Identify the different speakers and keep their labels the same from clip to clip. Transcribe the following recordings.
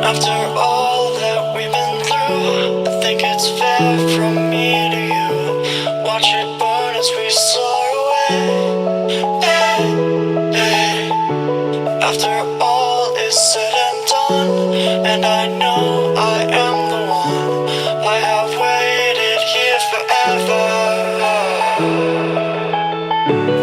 Speaker 1: After all that we've been through, I think it's fair from me to you. Watch it burn as we soar away. Hey, hey. After all is said and done, and I know I am the one, I have waited here forever.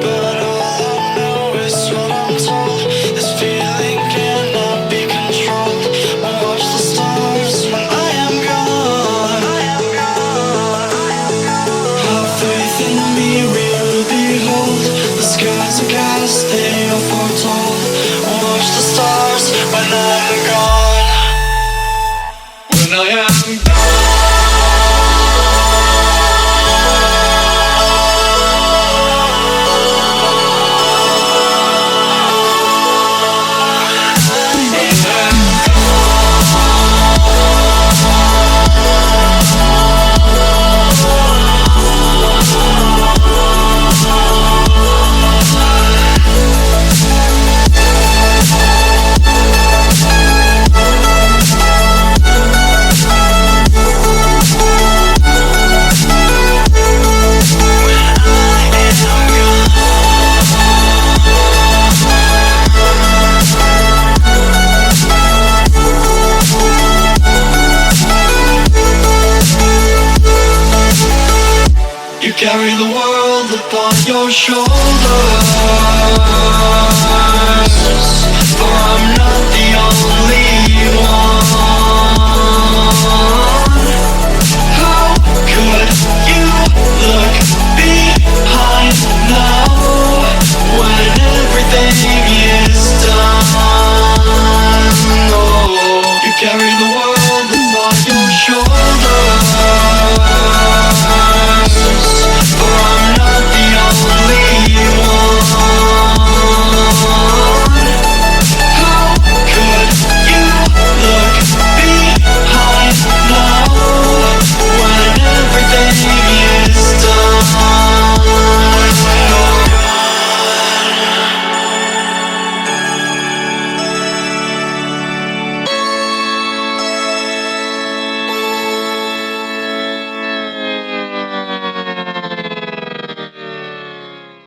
Speaker 1: But all I know is what I'm told. This feeling cannot be controlled. We'll watch the stars when I am gone. Have faith in me, we will behold. The skies are cast, they are foretold. We'll watch the stars when I am gone. When I am gone. You carry the world upon your shoulders.